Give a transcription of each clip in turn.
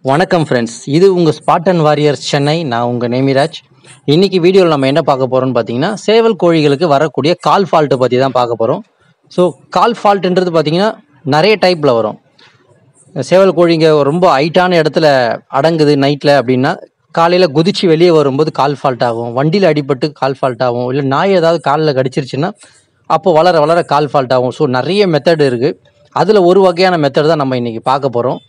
வணக்கம் ஃப்ரெண்ட்ஸ், இது உங்கள் ஸ்பாட்டன் வாரியர்ஸ் சென்னை. நான் உங்கள் நேமிராஜ். இன்னைக்கு வீடியோவில் நம்ம என்ன பார்க்க போகிறோம்னு பார்த்தீங்கன்னா, சேவல் கோழிகளுக்கு வரக்கூடிய கால் ஃபால்ட்டை பற்றி தான் பார்க்க போகிறோம். ஸோ கால் ஃபால்ட்டுன்றது பார்த்தீங்கன்னா நிறைய டைப்பில் வரும். சேவல் கோழிங்க ரொம்ப ஹைட்டான இடத்துல அடங்குது நைட்டில் அப்படின்னா, காலையில் குதிச்சு வெளியே வரும்போது கால் ஃபால்ட் ஆகும். வண்டியில் அடிபட்டு கால் ஃபால்ட் ஆகும். இல்லை நாய் ஏதாவது காலில் கடிச்சிருச்சுன்னா அப்போ வளர வளர கால் ஃபால்ட் ஆகும். ஸோ நிறைய மெத்தட் இருக்குது. அதில் ஒரு வகையான மெத்தட் தான் நம்ம இன்றைக்கி பார்க்க போகிறோம்.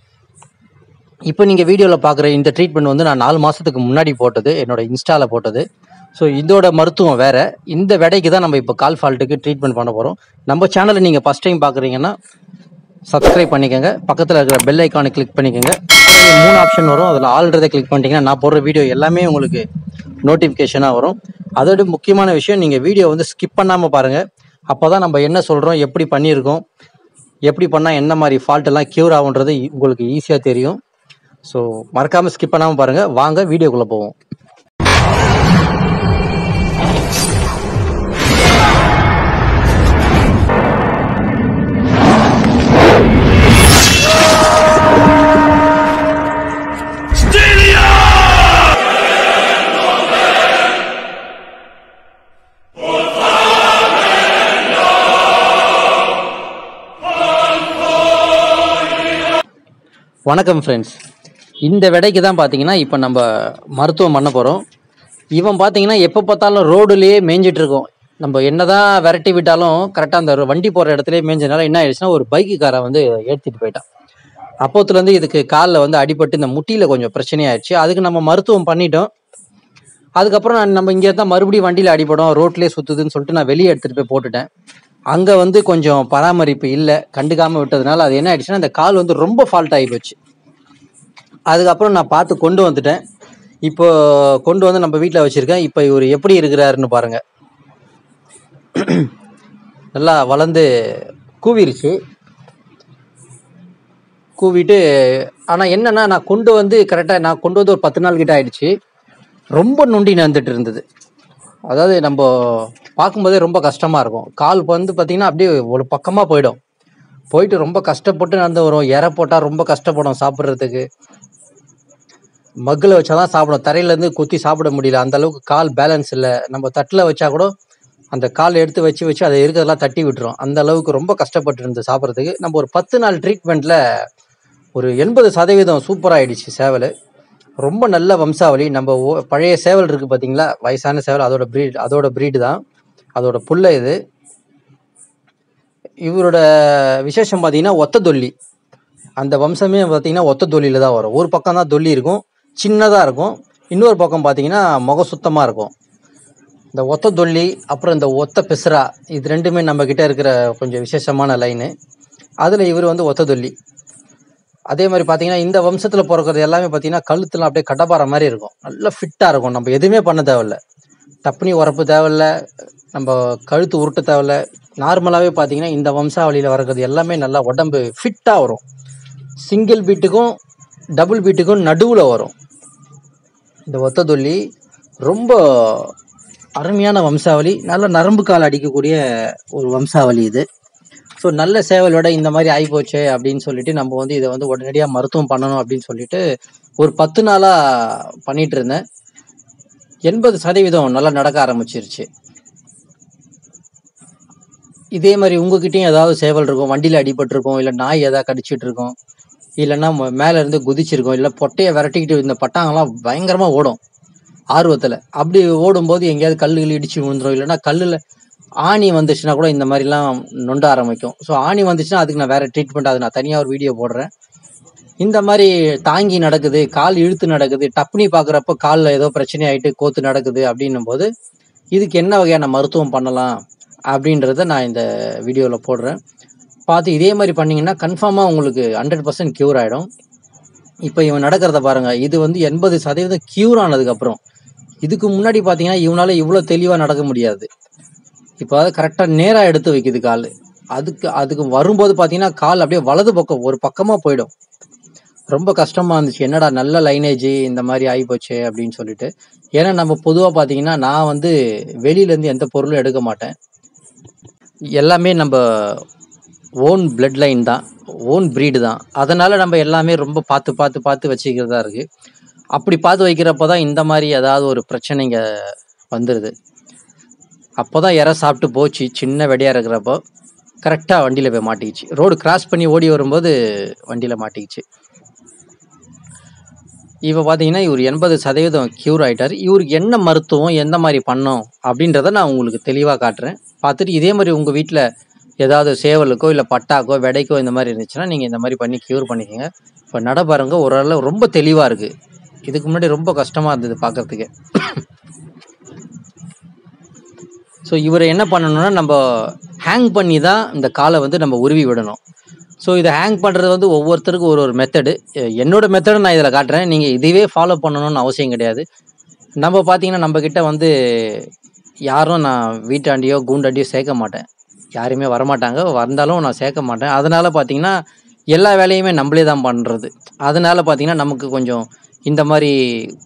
இப்போ நீங்கள் வீடியோவில் பார்க்குற இந்த ட்ரீட்மெண்ட் வந்து நான் 4 மாதத்துக்கு முன்னாடி போட்டது, என்னோட இன்ஸ்டாவில் போட்டது. ஸோ இதோட மருத்துவம் வேறு. இந்த விடைக்கு தான் நம்ம இப்போ கால் ஃபால்ட்டுக்கு ட்ரீட்மெண்ட் பண்ண போகிறோம். நம்ம சேனலை நீங்கள் ஃபஸ்ட் டைம் பார்க்குறீங்கன்னா சப்ஸ்கிரைப் பண்ணிக்கோங்க. பக்கத்தில் இருக்கிற பெல் ஐக்கானை கிளிக் பண்ணிக்கோங்க. 3 ஆப்ஷன் வரும், அதில் ஆல்ரெடி கிளிக் பண்ணிட்டீங்கன்னா நான் போடுற வீடியோ எல்லாமே உங்களுக்கு நோட்டிஃபிகேஷனாக வரும். அதோட முக்கியமான விஷயம், நீங்கள் வீடியோ வந்து ஸ்கிப் பண்ணாமல் பாருங்கள். அப்போ தான் நம்ம என்ன சொல்கிறோம், எப்படி பண்ணியிருக்கோம், எப்படி பண்ணால் என்ன மாதிரி ஃபால்ட்டெல்லாம் க்யூர் ஆகுன்றது உங்களுக்கு ஈஸியாக தெரியும். ஸோ மறக்காமல் ஸ்கிப் பண்ணாமல் பாருங்கள். வாங்க வீடியோக்குள்ளே போவோம். வணக்கம் ஃப்ரெண்ட்ஸ், இந்த விடைக்கு தான் பார்த்தீங்கன்னா இப்போ நம்ம மருத்துவம் பண்ண போகிறோம். இவன் பார்த்தீங்கன்னா எப்போ பார்த்தாலும் ரோடுலேயே மேய்ஞ்சிட்டு இருக்கோம். நம்ம என்ன தான் விரட்டி விட்டாலும் கரெக்டாக அந்த வண்டி போகிற இடத்துலேயே மேய்ஞ்சதுனால என்ன ஆயிடுச்சுன்னா, ஒரு பைக்குக்காரை வந்து ஏற்றிட்டு போயிட்டான். அப்போத்துலேருந்து இதுக்கு காலில் வந்து அடிபட்டு இந்த முட்டியில் கொஞ்சம் பிரச்சனையாயிடுச்சு. அதுக்கு நம்ம மருத்துவம் பண்ணிட்டோம். அதுக்கப்புறம் நம்ம இங்கே தான் மறுபடியும் வண்டியில் அடிபடும், ரோட்லேயே சுற்றுதுன்னு சொல்லிட்டு நான் வெளியே எடுத்துகிட்டு போய் போட்டுட்டேன். அங்கே வந்து கொஞ்சம் பராமரிப்பு இல்லை, கண்டுக்காமல் விட்டதுனால அது என்ன ஆயிடுச்சுன்னா, அந்த கால் வந்து ரொம்ப ஃபால்ட் ஆகி போச்சு. அதுக்கப்புறம் நான் பார்த்து கொண்டு வந்துட்டேன். இப்போ கொண்டு வந்து நம்ம வீட்டில் வச்சுருக்கேன். இப்போ இவர் எப்படி இருக்கிறாருன்னு பாருங்கள். நல்லா வளர்ந்து கூவிருச்சு. கூவிட்டு ஆனால் என்னென்னா, நான் கொண்டு வந்து ஒரு 10 நாள் கிட்ட ஆயிடுச்சு. ரொம்ப நொண்டி நடந்துட்டு இருந்தது. அதாவது நம்ம பார்க்கும்போதே ரொம்ப கஷ்டமாக இருக்கும். கால் வந்து பார்த்திங்கன்னா அப்படியே ஒரு பக்கமாக போயிட்டு ரொம்ப கஷ்டப்பட்டு நடந்து வரும். இற போட்டால் ரொம்ப கஷ்டப்படும் சாப்பிட்றதுக்கு. மக்கில் வச்சா தான் சாப்பிடும். தரையிலேருந்து கொத்தி சாப்பிட முடியல, அந்த அளவுக்கு கால் பேலன்ஸ் இல்லை. நம்ம தட்டில் வச்சா கூட அந்த கால் எடுத்து வச்சு அதை இருக்கிறதெல்லாம் தட்டி விட்டுரும். அந்த அளவுக்கு ரொம்ப கஷ்டப்பட்டு இருந்து சாப்பிட்றதுக்கு. நம்ம ஒரு 10 நாள் ட்ரீட்மெண்ட்டில் ஒரு 80% சூப்பராகிடுச்சு சேவல். ரொம்ப நல்ல வம்சாவளி. நம்ம பழைய சேவல் இருக்குது பார்த்தீங்களா, வயசான சேவல், அதோட ப்ரீடு தான், அதோட புல்லை இது. இவரோட விசேஷம் பார்த்தீங்கன்னா ஒத்த தொல்லி. அந்த வம்சமே பார்த்தீங்கன்னா ஒத்த தொல்லியில் தான் வரும். ஒரு பக்கம் தான் தொல்லி இருக்கும், சின்னதாக இருக்கும். இன்னொரு பக்கம் பார்த்தீங்கன்னா முகம் சுத்தமாக இருக்கும். இந்த ஒத்த தொல்லி அப்புறம் இந்த ஒத்த பிசுரா, இது ரெண்டுமே நம்மக்கிட்ட இருக்கிற கொஞ்சம் விசேஷமான லைனு. அதில் இவர் வந்து ஒத்த தொல்லி. அதே மாதிரி பார்த்தீங்கன்னா இந்த வம்சத்தில் பிறக்கிறது எல்லாமே பார்த்தீங்கன்னா கழுத்துலாம் அப்படியே கடப்பாற மாதிரி இருக்கும். நல்லா ஃபிட்டாக இருக்கும். நம்ம எதுவுமே பண்ண தேவையில்ல, டப்புனி உரப்பு தேவையில்ல, நம்ம கழுத்து உருட்ட தேவையில்ல. நார்மலாகவே பார்த்தீங்கன்னா இந்த வம்சாவளியில் வர்றது எல்லாமே நல்லா உடம்பு ஃபிட்டாக வரும். சிங்கிள் பீட்டுக்கும் டபுள் பீட்டுக்கும் நடுவில் வரும். இந்த ஒத்த தொல்லி ரொம்ப அருமையான வம்சாவளி. நல்ல நரம்பு கால் அடிக்கக்கூடிய ஒரு வம்சாவளி இது. ஸோ நல்ல சேவலோட இந்த மாதிரி ஆகிப்போச்சு அப்படின்னு சொல்லிட்டு நம்ம வந்து இதை வந்து உடனடியாக மருத்துவம் பண்ணணும் அப்படின்னு சொல்லிட்டு ஒரு 10 நாளாக பண்ணிட்டு இருந்தேன். 80% நல்லா நடக்க ஆரம்பிச்சிருச்சு. இதே மாதிரி உங்ககிட்டயும் ஏதாவது சேவல் இருக்கும், வண்டியில் அடிபட்டிருக்கும், இல்லை நாய் ஏதாவது கடிச்சிட்டு இருக்கும், இல்லைன்னா மேலே இருந்து குதிச்சிருக்கும், இல்லை பொட்டையை விரட்டிக்கிட்டு இந்த பட்டாங்கெல்லாம் பயங்கரமாக ஓடும் ஆர்வத்தில். அப்படி ஓடும்போது எங்கேயாவது கல்லுகள் இடிச்சு விழுந்துடும், இல்லைன்னா கல்லில் ஆணி வந்துச்சுன்னா கூட இந்த மாதிரிலாம் நொண்ட ஆரம்பிக்கும். ஸோ ஆணி வந்துச்சுன்னா அதுக்கு நான் வேறு ட்ரீட்மெண்ட், அது நான் தனியாக ஒரு வீடியோ போடுறேன். இந்த மாதிரி தாங்கி நடக்குது, கால் இழுத்து நடக்குது, டப்புனி பார்க்குறப்ப காலில் ஏதோ பிரச்சனை ஆகிட்டு கோத்து நடக்குது அப்படின்னும் போது இதுக்கு என்ன வகையான மருத்துவம் பண்ணலாம் அப்படின்றத நான் இந்த வீடியோவில் போடுறேன். பார்த்து இதே மாதிரி பண்ணிங்கன்னா கன்ஃபார்மாக உங்களுக்கு 100% க்யூர் ஆகிடும். இப்போ இவன் நடக்கிறத பாருங்கள். இது வந்து 80% க்யூர் ஆனதுக்கப்புறம். இதுக்கு முன்னாடி பார்த்தீங்கன்னா இவனால் இவ்வளோ தெளிவாக நடக்க முடியாது. இப்போ அது கரெக்டாக நேராக எடுத்து வைக்குது கால். அதுக்கு வரும்போது பார்த்தீங்கன்னா கால் அப்படியே வலது பக்கம் ஒரு பக்கமாக போயிடும். ரொம்ப கஷ்டமாக இருந்துச்சு. என்னடா நல்ல லைனேஜ் இந்த மாதிரி ஆகிப்போச்சு அப்படின்னு சொல்லிட்டு. ஏன்னா நம்ம பொதுவாக பார்த்தீங்கன்னா நான் வந்து வெளியிலேருந்து எந்த பொருளும் எடுக்க மாட்டேன். எல்லாமே நம்ம ஓன் பிளட் லைன் தான், ஓன் ப்ரீடு தான். அதனால் நம்ம எல்லாமே ரொம்ப பார்த்து பார்த்து பார்த்து வச்சுக்கிறதா இருக்குது. அப்படி பார்த்து வைக்கிறப்போ தான் இந்த மாதிரி ஏதாவது ஒரு பிரச்சனைங்க வந்துடுது. அப்போ தான் இறை சாப்பிட்டு போச்சு, சின்ன வெடியாக இருக்கிறப்போ கரெக்டாக வண்டியில் போய் மாட்டிக்கிச்சு. ரோடு கிராஸ் பண்ணி ஓடி வரும்போது வண்டியில் மாட்டிக்கிச்சு. இப்போ பார்த்தீங்கன்னா இவர் 80% க்யூர் ஆகிட்டார். இவருக்கு என்ன மருத்துவம் எந்த மாதிரி பண்ணோம் அப்படின்றத நான் உங்களுக்கு தெளிவாக காட்டுறேன். பார்த்துட்டு இதே மாதிரி உங்கள் வீட்டில் ஏதாவது சேவலுக்கோ இல்லை பட்டாக்கோ வெடைக்கோ இந்த மாதிரி இருந்துச்சுன்னா நீங்கள் இந்த மாதிரி பண்ணி க்யூர் பண்ணிக்கோங்க. இப்போ நட பாருங்க, ஓரளவு ரொம்ப தெளிவாக இருக்குது. இதுக்கு முன்னாடி ரொம்ப கஷ்டமாக இருந்தது பார்க்குறதுக்கு. ஸோ இவரை என்ன பண்ணணும்னா நம்ம ஹேங் பண்ணி தான் இந்த காலை வந்து நம்ம உருவி விடணும். ஸோ இதை ஹேங் பண்ணுறது வந்து ஒவ்வொருத்தருக்கும் ஒரு மெத்தடு. என்னோடய மெத்தடை நான் இதில் காட்டுறேன். நீங்கள் இதுவே ஃபாலோ பண்ணணும்னு அவசியம் கிடையாது. நம்ம பார்த்தீங்கன்னா நம்மக்கிட்ட வந்து யாரும் நான் வீட்டாண்டியோ கூண்டாண்டியோ சேர்க்க மாட்டேன். யாருமே வரமாட்டாங்க, வந்தாலும் நான் சேர்க்க மாட்டேன். அதனால் பார்த்தீங்கன்னா எல்லா வேலையுமே நம்மளே தான் பண்ணுறது. அதனால் பார்த்தீங்கன்னா நமக்கு கொஞ்சம் இந்த மாதிரி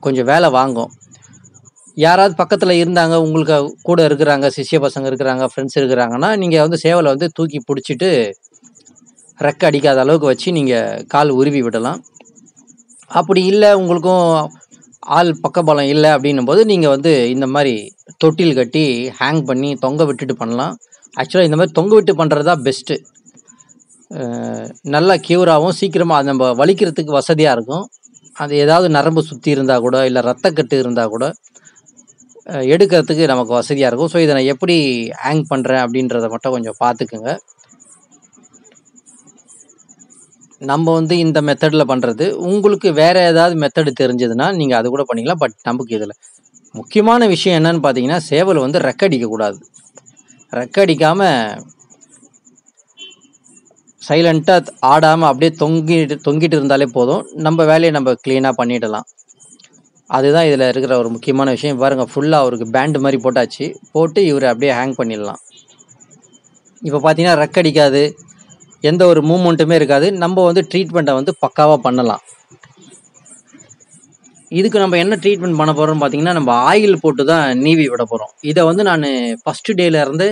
கொஞ்சம் வேலை வாங்கும். யாராவது பக்கத்தில் இருந்தாங்க, உங்களுக்கு கூட இருக்கிறாங்க, சிஷ்ய பசங்க இருக்கிறாங்க, ஃப்ரெண்ட்ஸ் இருக்கிறாங்கன்னா நீங்கள் வந்து சேவலை வந்து தூக்கி பிடிச்சிட்டு ரெக்கை அடிக்காத அளவுக்கு வச்சு நீங்கள் கால் உருவி விடலாம். அப்படி இல்லை, உங்களுக்கும் ஆள் பக்கபலம் இல்லை அப்படின்னும் போது நீங்கள் வந்து இந்த மாதிரி தொட்டில் கட்டி ஹேங் பண்ணி தொங்க விட்டுட்டு பண்ணலாம். ஆக்சுவலாக இந்த மாதிரி தொங்க விட்டு பண்ணுறது தான் பெஸ்ட்டு. நல்லா க்யூராகவும் சீக்கிரமாக அது நம்ம வலிக்கிறதுக்கு வசதியாக இருக்கும். அது ஏதாவது நரம்பு சுற்றி இருந்தால் கூட இல்லை ரத்தக்கட்டு இருந்தால் கூட எடுக்கிறதுக்கு நமக்கு வசதியாக இருக்கும். ஸோ இதை நான் எப்படி ஹேங் பண்ணுறேன் அப்படின்றத மட்டும் கொஞ்சம் பார்த்துக்குங்க. நம்ம வந்து இந்த மெத்தடில் பண்ணுறது. உங்களுக்கு வேறு ஏதாவது மெத்தடு தெரிஞ்சதுன்னா நீங்கள் அது கூட பண்ணிக்கலாம். பட் நமக்கு இதில் முக்கியமான விஷயம் என்னன்னு பார்த்தீங்கன்னா, சேவல் வந்து ரெக்கை அடிக்கக்கூடாது. ரெக்கை அடிக்காமல் சைலண்ட்டாக ஆடாமல் அப்படியே தொங்கிட்டு இருந்தாலே போதும். நம்ம வேலையை நம்ம க்ளீனாக பண்ணிடலாம். அதுதான் இதில் இருக்கிற ஒரு முக்கியமான விஷயம். பாருங்கள், ஃபுல்லாக அவருக்கு பேண்டு மாதிரி போட்டாச்சு. போட்டு இவரை அப்படியே ஹேங் பண்ணிடலாம். இப்போ பார்த்தீங்கன்னா ரெக்கை அடிக்காது, எந்த ஒரு மூமெண்ட்டுமே இருக்காது. நம்ம வந்து ட்ரீட்மெண்ட்டை வந்து பக்காவாக பண்ணலாம். இதுக்கு நம்ம என்ன ட்ரீட்மெண்ட் பண்ண போகிறோம்னு பார்த்தீங்கன்னா, நம்ம ஆயில் போட்டு தான் நீவி விட போகிறோம். இதை வந்து நான் ஃபஸ்ட்டு டேலேருந்து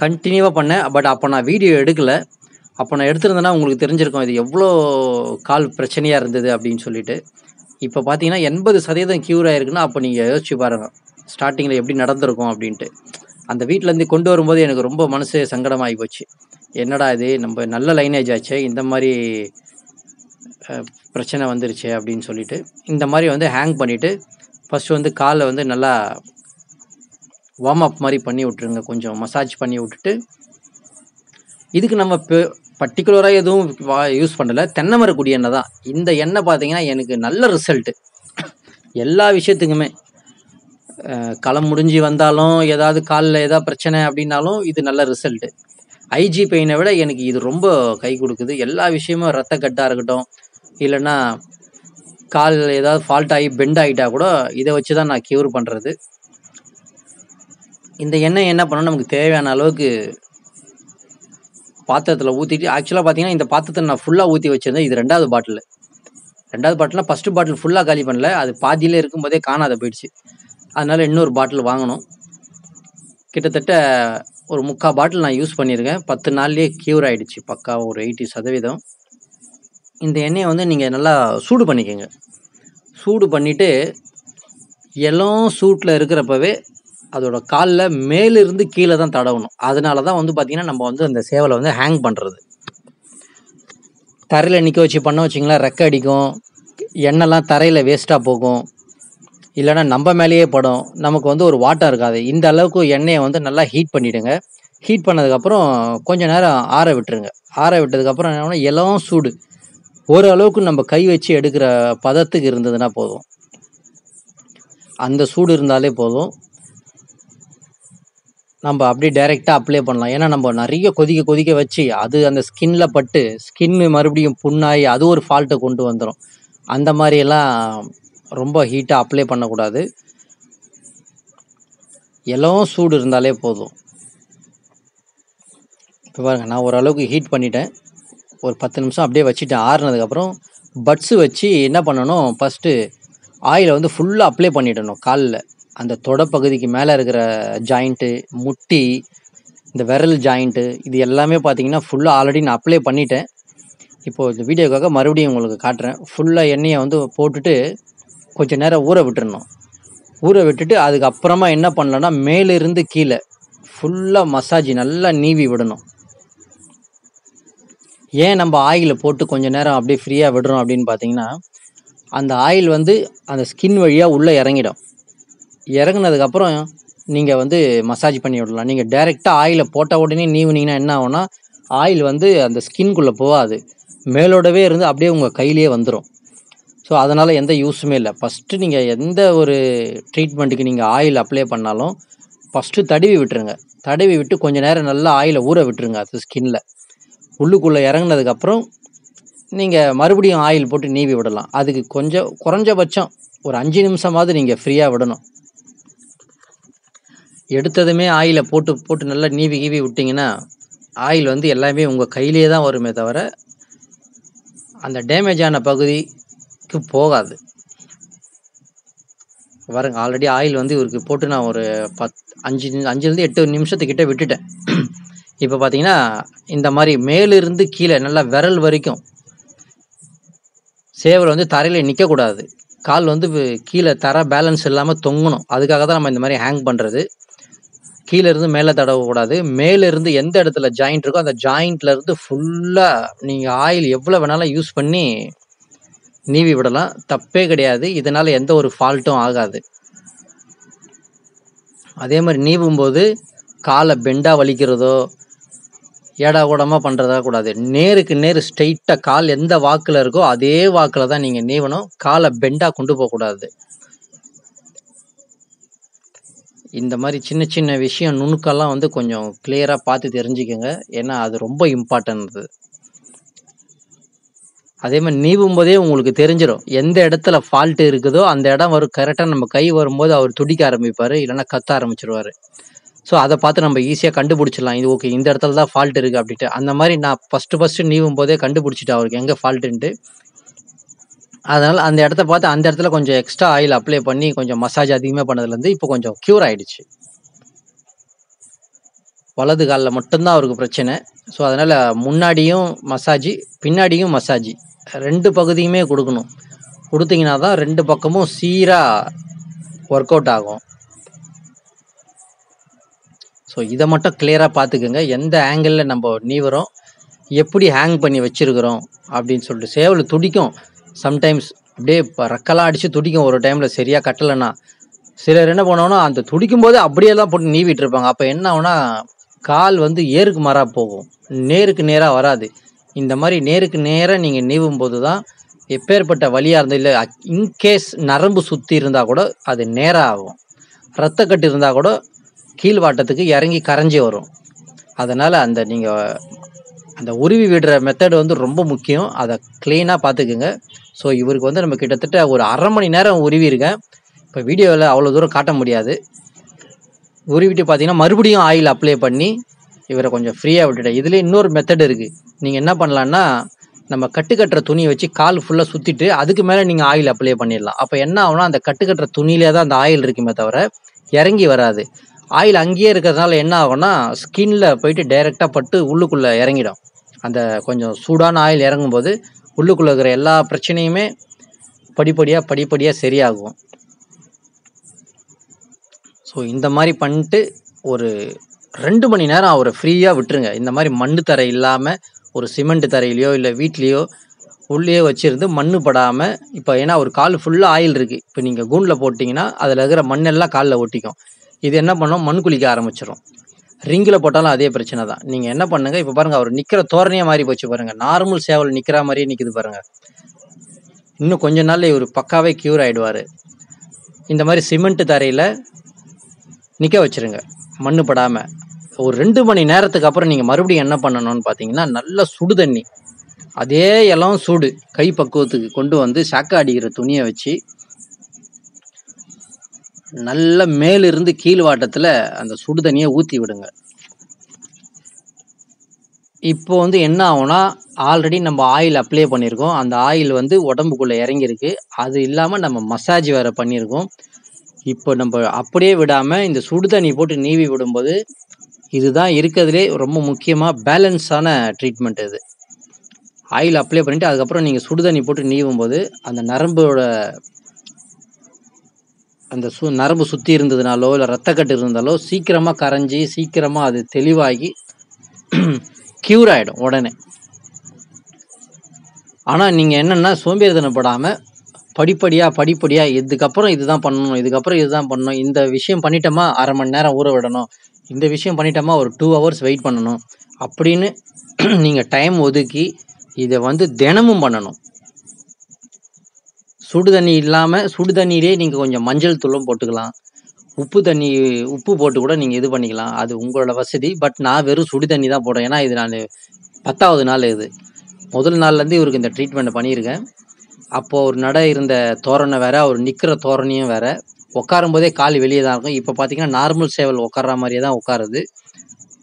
கண்டினியூவாக பண்ணேன். பட் அப்போ நான் வீடியோ எடுக்கலை. அப்போ நான் எடுத்திருந்தேன்னா உங்களுக்கு தெரிஞ்சிருக்கும் இது எவ்வளோ கால் பிரச்சனையாக இருந்தது அப்படின்னு சொல்லிட்டு. இப்போ பார்த்தீங்கன்னா 80% க்யூர் ஆகிருக்குன்னா அப்போ நீங்கள் யோசிச்சு பாருங்கள் ஸ்டார்டிங்கில் எப்படி நடந்திருக்கும் அப்படின்ட்டு. அந்த வீட்டிலேருந்து கொண்டு வரும்போது எனக்கு ரொம்ப மனசு சங்கடமாகி போச்சு. என்னடா இது, நம்ம நல்ல லைனேஜ் ஆச்சே, இந்த மாதிரி பிரச்சனை வந்துருச்சு அப்படின்னு சொல்லிட்டு இந்த மாதிரி வந்து ஹேங் பண்ணிவிட்டு ஃபஸ்ட்டு வந்து காலை வந்து நல்லா வார்ம் அப் மாதிரி பண்ணி விட்ருங்க. கொஞ்சம் மசாஜ் பண்ணி விட்டுட்டு, இதுக்கு நம்ம பர்டிகுலராக எதுவும் யூஸ் பண்ணலை, தென்னை மரக்குடி எண்ணெய் தான். இந்த எண்ணெய் பார்த்தீங்கன்னா எனக்கு நல்ல ரிசல்ட்டு எல்லா விஷயத்துக்குமே. களம் முடிஞ்சு வந்தாலும் ஏதாவது காலில் ஏதாவது பிரச்சனை அப்படின்னாலும் இது நல்ல ரிசல்ட்டு. ஐஜி பெயினை விட எனக்கு இது ரொம்ப கை கொடுக்குது. எல்லா விஷயமும் ரத்தக்கட்டாக இருக்கட்டும், இல்லைன்னா கால் ஏதாவது ஃபால்ட் ஆகி பெண்ட் ஆகிட்டா கூட இதை வச்சு தான் நான் க்யூர் பண்ணுறது. இந்த எண்ணெய் என்ன பண்ணணும், நமக்கு தேவையான அளவுக்கு பாத்திரத்தில் ஊற்றிட்டு, ஆக்சுவலாக பார்த்தீங்கன்னா இந்த பாத்திரத்தை நான் ஃபுல்லாக ஊற்றி வச்சுருந்தேன். இது 2வது பாட்டில்னா ஃபஸ்ட்டு பாட்டில் ஃபுல்லாக காலி பண்ணல, அது பாதியிலே இருக்கும்போதே காணாத போயிடுச்சு. அதனால் இன்னொரு பாட்டில் வாங்கணும். கிட்டத்தட்ட ஒரு 3/4 பாட்டில் நான் யூஸ் பண்ணியிருக்கேன். 10 நாள்லேயே க்யூர் ஆகிடுச்சு பக்கா, ஒரு 80%. இந்த எண்ணெயை வந்து நீங்கள் நல்லா சூடு பண்ணிக்கோங்க. சூடு பண்ணிவிட்டு இளம் சூட்டில் இருக்கிறப்பவே அதோட காலில் மேலிருந்து கீழே தான் தடவணும். அதனால தான் வந்து பார்த்திங்கன்னா நம்ம வந்து அந்த சேவலை வந்து ஹேங் பண்ணுறது. தரையில் நிற்க வச்சு பண்ண வச்சிங்களா ரெக்கை அடிக்கும், எண்ணெய்லாம் தரையில் வேஸ்ட்டாக போகும், இல்லைனா நம்ம மேலேயே படும், நமக்கு வந்து ஒரு வாட்டம் இருக்காது. இந்த அளவுக்கு எண்ணெயை வந்து நல்லா ஹீட் பண்ணிவிடுங்க. ஹீட் பண்ணதுக்கப்புறம் கொஞ்சம் நேரம் ஆற விட்டுருங்க. ஆற விட்டதுக்கப்புறம் என்ன, இளம் சூடு ஓரளவுக்கு நம்ம கை வச்சு எடுக்கிற பதத்துக்கு இருந்ததுன்னா போதும். அந்த சூடு இருந்தாலே போதும். நம்ம அப்படியே டைரெக்டாக அப்ளை பண்ணலாம். ஏன்னா நம்ம நிறைய கொதிக்க வச்சு அது அந்த ஸ்கின்ல பட்டு ஸ்கின்னு மறுபடியும் புண்ணாகி அது ஒரு ஃபால்ட்டை கொண்டு வந்துடும். அந்த மாதிரியெல்லாம் ரொம்ப ஹீட்டாக அப்ளை பண்ணக்கூடாது. இளம் சூடு இருந்தாலே போதும். இப்போ பாருங்கள், நான் ஓரளவுக்கு ஹீட் பண்ணிட்டேன். ஒரு 10 நிமிஷம் அப்படியே வச்சுட்டேன். ஆறுனதுக்கப்புறம் பட்ஸு வச்சு என்ன பண்ணணும், ஃபஸ்ட்டு ஆயிலை வந்து ஃபுல்லாக அப்ளை பண்ணிடணும் காலில். அந்த தொடப்பகுதிக்கு மேலே இருக்கிற ஜாயிண்ட்டு, முட்டி, இந்த விரல் ஜாயிண்ட்டு இது எல்லாமே பார்த்தீங்கன்னா ஃபுல்லாக ஆல்ரெடி நான் அப்ளை பண்ணிட்டேன். இப்போது இந்த வீடியோக்காக மறுபடியும் உங்களுக்கு காட்டுறேன். ஃபுல்லாக எண்ணெயை வந்து போட்டுட்டு கொஞ்சம் நேரம் ஊற விட்டுறணும். ஊற விட்டுட்டு அதுக்கப்புறமா என்ன பண்ணலன்னா மேலிருந்து கீழே ஃபுல்லாக மசாஜ் நல்லா நீவி விடணும். ஏன் நம்ம ஆயிலை போட்டு கொஞ்சம் நேரம் அப்படியே ஃப்ரீயாக விடுறோம் அப்படின்னு பார்த்தீங்கன்னா, அந்த ஆயில் வந்து அந்த ஸ்கின் வழியாக உள்ளே இறங்கிடும். இறங்குனதுக்கப்புறம் நீங்கள் வந்து மசாஜ் பண்ணி விடலாம். நீங்கள் டைரெக்டாக ஆயிலை போட்ட உடனே நீவுனீங்கன்னா என்ன ஆகும்னா, ஆயில் வந்து அந்த ஸ்கின்குள்ளே போகாது, மேலோடவே இருந்து அப்படியே உங்கள் கையிலேயே வந்துடும். ஸோ அதனால் எந்த யூஸுமே இல்லை. ஃபஸ்ட்டு நீங்கள் எந்த ஒரு ட்ரீட்மெண்ட்டுக்கு நீங்கள் ஆயில் அப்ளை பண்ணாலும் ஃபஸ்ட்டு தடவி விட்டுருங்க. தடவி விட்டு கொஞ்சம் நேரம் நல்லா ஆயிலை ஊற விட்டுருங்க. அது ஸ்கின்னில் உள்ளுக்குள்ளே இறங்குனதுக்கப்புறம் நீங்கள் மறுபடியும் ஆயில் போட்டு நீவி விடலாம். அதுக்கு கொஞ்சம் குறைஞ்சபட்சம் ஒரு 5 நிமிஷமாவது நீங்கள் ஃப்ரீயாக விடணும். எடுத்ததுமே ஆயிலை போட்டு நல்லா நீவி கீவி விட்டிங்கன்னா ஆயில் வந்து எல்லாமே உங்கள் கையிலே தான் வருமே தவிர அந்த டேமேஜ் ஆன பகுதிக்கு போகாது. பாருங்க, ஆல்ரெடி ஆயில் வந்து இவருக்கு போட்டு நான் ஒரு 5லேருந்து 8 நிமிஷத்துக்கிட்ட விட்டுட்டேன். இப்போ பார்த்தீங்கன்னா இந்த மாதிரி மேலிருந்து கீழே நல்லா விரல் வரைக்கும் சேவல் வந்து தரையில் நிற்கக்கூடாது. கால் வந்து கீழே தர பேலன்ஸ் இல்லாமல் தொங்கணும். அதுக்காக தான் நம்ம இந்த மாதிரி ஹேங் பண்ணுறது. கீழே இருந்து மேலே தடவக்கூடாது. மேலிருந்து எந்த இடத்துல ஜாயிண்ட் இருக்கோ அந்த ஜாயிண்ட்லேருந்து ஃபுல்லாக நீங்கள் ஆயில் எவ்வளோ வேணாலும் யூஸ் பண்ணி நீவி விடலாம். தப்பே கிடையாது. இதனால் எந்த ஒரு ஃபால்ட்டும் ஆகாது. அதே மாதிரி நீவும்போது காலை பெண்டாக வலிக்கிறதோ ஏடா கூடமாக பண்ணுறதா கூடாது. நேருக்கு நேர் ஸ்ட்ரெயிட்டாக கால் எந்த வாக்கில் இருக்கோ அதே வாக்கில் தான் நீங்கள் நீவணும். காலை பெண்டாக கொண்டு போகக்கூடாது. இந்த மாதிரி சின்ன சின்ன விஷயம் நுணுக்கெல்லாம் வந்து கொஞ்சம் கிளியராக பார்த்து தெரிஞ்சுக்கோங்க. ஏன்னா அது ரொம்ப இம்பார்ட்டன்ட். அதே மாதிரி நீவும் போதே உங்களுக்கு தெரிஞ்சிடும் எந்த இடத்துல ஃபால்ட்டு இருக்குதோ அந்த இடம் வரும். கரெக்டாக நம்ம கை வரும்போது அவர் துடிக்க ஆரம்பிப்பார், இல்லைன்னா கத்த ஆரம்பிச்சிருவார். ஸோ அதை பார்த்து நம்ம ஈஸியாக கண்டுபிடிச்சிடலாம். இது ஓகே, இந்த இடத்துல தான் ஃபால்ட் இருக்குது அப்படின்ட்டு. அந்த மாதிரி நான் ஃபஸ்ட்டு நீவும் போதே கண்டுபிடிச்சிட்டேன் அவருக்கு எங்கே ஃபால்ட்டுன்ட்டு. அதனால் அந்த இடத்த பார்த்து அந்த இடத்துல கொஞ்சம் எக்ஸ்ட்ரா ஆயில் அப்ளை பண்ணி கொஞ்சம் மசாஜ் அதிகமாக பண்ணதுலேருந்து இப்போ கொஞ்சம் க்யூர் ஆகிடுச்சு. வலது காலில் மட்டும்தான் அவருக்கு பிரச்சனை. ஸோ அதனால் முன்னாடியும் மசாஜி பின்னாடியும் மசாஜி 2 பகுதியுமே கொடுக்கணும். கொடுத்தீங்கன்னா தான் 2 பக்கமும் சீராக ஒர்க் அவுட் ஆகும். ஸோ இதை மட்டும் கிளியராக பார்த்துக்குங்க. எந்த ஆங்கிளில் நம்ம நீவுறோம், எப்படி ஹேங் பண்ணி வச்சுருக்கிறோம் அப்படின்னு சொல்லிட்டு. சேவல் துடிக்கும் சம்டைம்ஸ், அப்படியே இப்போ ரெக்கெல்லாம் அடித்து துடிக்கும் ஒரு டைமில் சரியாக கட்டலைன்னா. சிலர் என்ன பண்ணுவோன்னா அந்த துடிக்கும் போது அப்படியெல்லாம் போட்டு நீவிட்டு இருப்பாங்க. அப்போ என்ன ஆகுனா கால் வந்து ஏருக்கு மாறாக போகும், நேருக்கு நேராக வராது. இந்த மாதிரி நேருக்கு நேராக நீங்கள் நீவும் போது தான் எப்பேற்பட்ட வலியாக இருந்தால், இல்லை இன்கேஸ் நரம்பு சுற்றி இருந்தால் கூட அது நேராக ஆகும். ரத்தக்கட்டு இருந்தால் கூட கீழ்வாட்டத்துக்கு இறங்கி கரைஞ்சி வரும். அதனால் நீங்கள் அந்த உருவி விடுற மெத்தட் வந்து ரொம்ப முக்கியம். அதை க்ளீனாக பார்த்துக்குங்க. ஸோ இவருக்கு வந்து நம்ம கிட்டத்தட்ட ஒரு 1/2 மணி நேரம் உருவி இருக்கேன். இப்போ வீடியோவில் அவ்வளோ தூரம் காட்ட முடியாது. உருவிட்டு பார்த்தீங்கன்னா மறுபடியும் ஆயில் அப்ளை பண்ணி இவரை கொஞ்சம் ஃப்ரீயாக விட்டுட்டேன். இதுலேயே இன்னொரு மெத்தட் இருக்குது. நீங்கள் என்ன பண்ணலான்னா, நம்ம கட்டுக்கட்டுற துணியை வச்சு கால் ஃபுல்லாக சுற்றிட்டு அதுக்கு மேலே நீங்கள் ஆயில் அப்ளை பண்ணிடலாம். அப்போ என்ன ஆகுனா அந்த கட்டுக்கட்டுற துணியிலே தான் அந்த ஆயில் இருக்குமே தவிர இறங்கி வராது. ஆயில் அங்கேயே இருக்கிறதுனால என்ன ஆகும்னா ஸ்கின்ல போயிட்டு டைரெக்டாக பட்டு உள்ளுக்குள்ளே இறங்கிடும். அந்த கொஞ்சம் சூடான ஆயில் இறங்கும்போது உள்ளுக்குள்ளே இருக்கிற எல்லா பிரச்சனையுமே படிப்படியாக சரியாகும். ஸோ இந்த மாதிரி பண்ணிட்டு ஒரு 2 மணி நேரம் அவரை ஃப்ரீயாக விட்டுருங்க. இந்த மாதிரி மண் தரை இல்லாமல் ஒரு சிமெண்ட் தரையிலையோ இல்லை வீட்லேயோ உள்ளே வச்சுருந்து மண் படாமல். இப்போ ஏன்னா ஒரு கால் ஃபுல்லாக ஆயில் இருக்குது. இப்போ நீங்கள் கூண்டில் போட்டிங்கன்னா அதில் இருக்கிற மண்ணெல்லாம் காலில் ஒட்டிக்கும். இது என்ன பண்ணோம், மண் குளிக்க ஆரம்பிச்சிடும். ரிங்கில் போட்டாலும் அதே பிரச்சனை தான். நீங்கள் என்ன பண்ணுங்கள், இப்போ பாருங்கள் அவர் நிற்கிற தோரணையாக மாறி போச்சு பாருங்கள். நார்மல் சேவல் நிற்கிற மாதிரியே நிற்கிது பாருங்கள். இன்னும் கொஞ்ச நாளில் இவர் பக்காவே க்யூர் ஆகிடுவார். இந்த மாதிரி சிமெண்ட் தரையில் நிற்க வச்சுருங்க மண் படாமல். ஒரு 2 மணி நேரத்துக்கு அப்புறம் நீங்கள் மறுபடியும் என்ன பண்ணணும்னு பார்த்தீங்கன்னா, நல்ல சுடு தண்ணி, அதே எல்லாம் சூடு கை பக்குவத்துக்கு கொண்டு வந்து சாக்கா அடிக்கிற துணியை வச்சு நல்ல மேலிருந்து கீழ்வாட்டத்தில் அந்த சுடு தண்ணியை ஊற்றி விடுங்க. இப்போ வந்து என்ன ஆகும்னா, ஆல்ரெடி நம்ம ஆயில் அப்ளை பண்ணியிருக்கோம். அந்த ஆயில் வந்து உடம்புக்குள்ளே இறங்கியிருக்கு. அது இல்லாமல் நம்ம மசாஜ் வேறு பண்ணியிருக்கோம். இப்போ நம்ம அப்படியே விடாமல் இந்த சுடு தண்ணி போட்டு நீவி விடும்போது இதுதான் இருக்கிறதுலே ரொம்ப முக்கியமாக பேலன்ஸான ட்ரீட்மெண்ட் இது. ஆயில் அப்ளை பண்ணிவிட்டு அதுக்கப்புறம் நீங்கள் சுடுதண்ணி போட்டு நீவும் போது அந்த நரம்போட அந்த நரம்பு சுற்றி இருந்ததுனாலோ இல்லை ரத்தக்கட்டு இருந்தாலோ சீக்கிரமாக கரைஞ்சி சீக்கிரமாக அது தெளிவாகி க்யூர் ஆகிடும் உடனே. ஆனால் நீங்கள் என்னென்னா சோம்பேறித்தனப்படாமல் படிப்படியாக இதுக்கப்புறம் இதுதான் பண்ணணும், இந்த விஷயம் பண்ணிட்டோமா 1/2 மணி நேரம் ஊற விடணும், இந்த விஷயம் பண்ணிட்டோமா ஒரு 2 hours வெயிட் பண்ணணும் அப்படின்னு நீங்கள் டைம் ஒதுக்கி இதை தினமும் பண்ணணும். சுடு தண்ணி இல்லாமல் சுடு தண்ணியிலே நீங்கள் கொஞ்சம் மஞ்சள் தூளும் போட்டுக்கலாம், உப்பு போட்டு கூட நீங்கள் இது பண்ணிக்கலாம், அது உங்களோட வசதி. பட் நான் வெறும் சுடு தண்ணி தான் போடுறேன். ஏன்னா இது நான் 10வது நாள். இது முதல் நாள்லேருந்து இவருக்கு இந்த ட்ரீட்மெண்ட் பண்ணியிருக்கேன். அப்போது ஒரு நடை இருந்த தோரணை வேறு, அவர் நிற்கிற தோரணையும் வேறு, உட்காரும் போதே கால் வெளியே தான் இருக்கும். இப்போ பார்த்தீங்கன்னா நார்மல் சேவல் உட்கார்ற மாதிரியே தான் உட்காருது.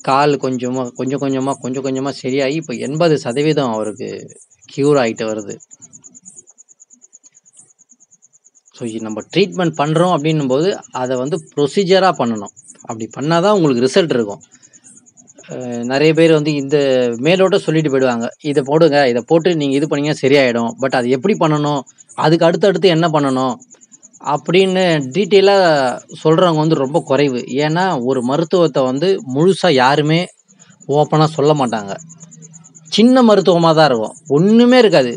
கால் கொஞ்சம் கொஞ்சமாக சரியாகி இப்போ 80% அவருக்கு க்யூர் ஆகிட்டு வருது. ஸோ நம்ம ட்ரீட்மெண்ட் பண்ணுறோம் அப்படின்னும் போது அதை ப்ரொசீஜராக பண்ணணும். அப்படி பண்ணால் தான் உங்களுக்கு ரிசல்ட் இருக்கும். நிறைய பேர் இந்த மேலோட்ட சொல்லிட்டு போயிடுவாங்க, இதை போடுங்க, இதை போட்டு நீங்கள் இது பண்ணிங்க சரியாயிடும். பட் அது எப்படி பண்ணணும், அதுக்கு அடுத்தடுத்து என்ன பண்ணணும் அப்படின்னு டீட்டெயிலாக சொல்கிறவங்க ரொம்ப குறைவு. ஏன்னா ஒரு மருத்துவத்தை முழுசாக யாருமே ஓப்பனாக சொல்ல மாட்டாங்க. சின்ன மருத்துவமாக தான் இருக்கும், ஒன்றுமே இருக்காது.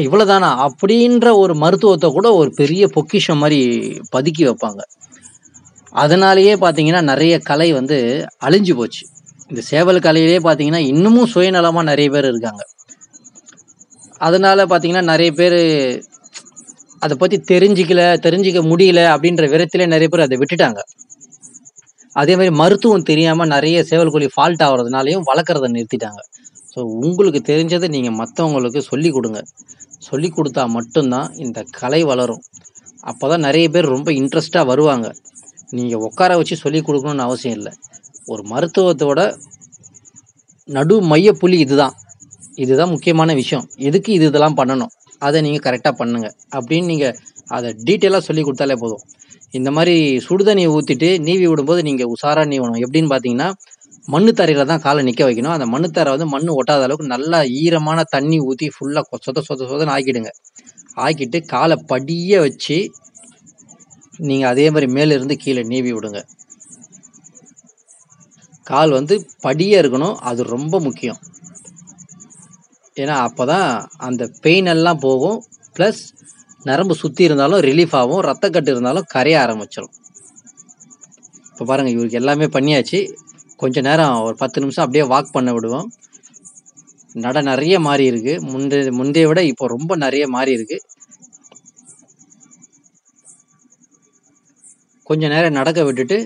இவ்வளோதானா அப்படின்ற ஒரு மருத்துவத்தை கூட ஒரு பெரிய பொக்கிஷம் மாதிரி பதுக்கி வைப்பாங்க. அதனாலேயே பார்த்தீங்கன்னா நிறைய கலை அழிஞ்சு போச்சு. இந்த சேவல் கலையிலே பார்த்தீங்கன்னா இன்னமும் சுயநலமாக நிறைய பேர் இருக்காங்க. அதனால பார்த்தீங்கன்னா நிறைய பேர் அதை பற்றி தெரிஞ்சிக்க முடியல அப்படின்ற விதத்திலே நிறைய பேர் அதை விட்டுட்டாங்க. அதே மாதிரி மருத்துவம் தெரியாமல் நிறைய சேவல் கோழி ஃபால்ட் ஆகிறதுனாலையும் வளர்க்குறதை நிறுத்திட்டாங்க. ஸோ உங்களுக்கு தெரிஞ்சதை நீங்கள் மற்றவங்களுக்கு சொல்லி கொடுங்க. சொல்லி கொடுத்தா மட்டும்தான் இந்த கலை வளரும். அப்போ தான் நிறைய பேர் ரொம்ப இன்ட்ரெஸ்டாக வருவாங்க. நீங்கள் உட்கார வச்சு சொல்லி கொடுக்கணுன்னு அவசியம் இல்லை. ஒரு மருத்துவத்தோட மையப்புள்ளி இதுதான் முக்கியமான விஷயம். எதுக்கு இதெல்லாம் பண்ணணும், அதை நீங்கள் கரெக்டாக பண்ணுங்கள் அப்படின்னு நீங்கள் அதை டீட்டெயிலாக சொல்லி கொடுத்தாலே போதும். இந்த மாதிரி சுடுதண்ணியை ஊற்றிட்டு நீவி விடும்போது நீங்கள் உஷாராக நீவணும். எப்படின்னு பார்த்தீங்கன்னா மண்ணு தரையில் தான் காலை நிற்க வைக்கணும். அந்த மண்ணு தரை மண் ஒட்டாத அளவுக்கு நல்லா ஈரமான தண்ணி ஊற்றி ஃபுல்லாக சொதன்னு ஆக்கிடுங்க. ஆக்கிட்டு காலை படிய வச்சு நீங்கள் அதே மாதிரி மேலிருந்து கீழே நீவி விடுங்க. கால் படியாக இருக்கணும், அது ரொம்ப முக்கியம். ஏன்னா அப்போ தான் அந்த பெயின் எல்லாம் போகும், ப்ளஸ் நரம்பு சுற்றி இருந்தாலும் ரிலீஃப் ஆகும், ரத்தக்கட்டு இருந்தாலும் கரைய ஆரம்பிச்சிடும். இப்போ பாருங்கள், இவருக்கு எல்லாமே பண்ணியாச்சு. கொஞ்சம் நேரம் ஒரு 10 நிமிஷம் அப்படியே வாக் பண்ண விடுவோம். நிறைய மாறி இருக்கு, முந்தைய விட இப்போ ரொம்ப நிறைய மாறி இருக்கு. கொஞ்சம் நேரம் நடக்க விட்டுட்டு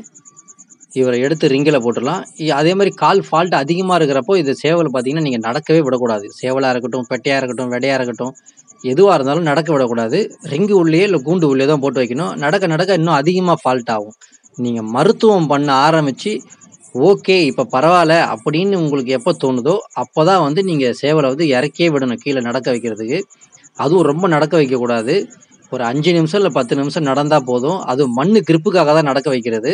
இவரை எடுத்து ரிங்கில் போட்டுடலாம். அதே மாதிரி கால் ஃபால்ட் அதிகமாக இருக்கிறப்போ இது சேவல் பார்த்தீங்கன்னா நீங்கள் நடக்கவே விடக்கூடாது. சேவலாக இருக்கட்டும், பெட்டையாக இருக்கட்டும், வெடையாக இருக்கட்டும், எதுவாக இருந்தாலும் நடக்க விடக்கூடாது. ரிங்கு உள்ளே இல்லை கூண்டு உள்ளே தான் போட்டு வைக்கணும். நடக்க இன்னும் அதிகமாக ஃபால்ட் ஆகும். நீங்கள் மருத்துவம் பண்ண ஆரம்பித்து ஓகே இப்போ பரவாயில்ல அப்படின்னு உங்களுக்கு எப்போ தோணுதோ அப்போ தான் நீங்கள் சேவலை இறக்கியே விடணும் கீழே நடக்க வைக்கிறதுக்கு. அதுவும் ரொம்ப நடக்க வைக்கக்கூடாது. ஒரு 5 நிமிஷம் இல்லை 10 நிமிஷம் நடந்தால் போதும். அதுவும் மண் கிரிப்புக்காக தான் நடக்க வைக்கிறது.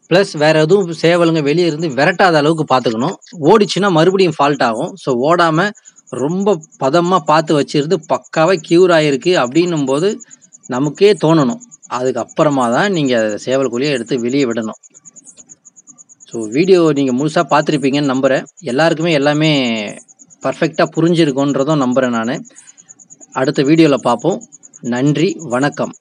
ப்ளஸ் வேறு எதுவும் சேவலுங்க வெளியே இருந்து விரட்டாத அளவுக்கு பார்த்துக்கணும். ஓடிச்சுன்னா மறுபடியும் ஃபால்ட் ஆகும். ஸோ ஓடாமல் ரொம்ப பதமாக பார்த்து வச்சிருந்து பக்காவாக க்யூர் ஆகிருக்கு அப்படின்னும் போது நமக்கே தோணணும். அதுக்கப்புறமா தான் நீங்கள் சேவல் கோழியை எடுத்து வெளியே விடணும். ஸோ வீடியோ நீங்கள் முழுசாக பார்த்துருப்பீங்கன்னு நம்புகிறேன். எல்லாருக்குமே எல்லாமே பர்ஃபெக்டாக புரிஞ்சிருக்குன்றதும் நம்புகிறேன் நான். அடுத்த வீடியோவில் பார்ப்போம். நன்றி, வணக்கம்.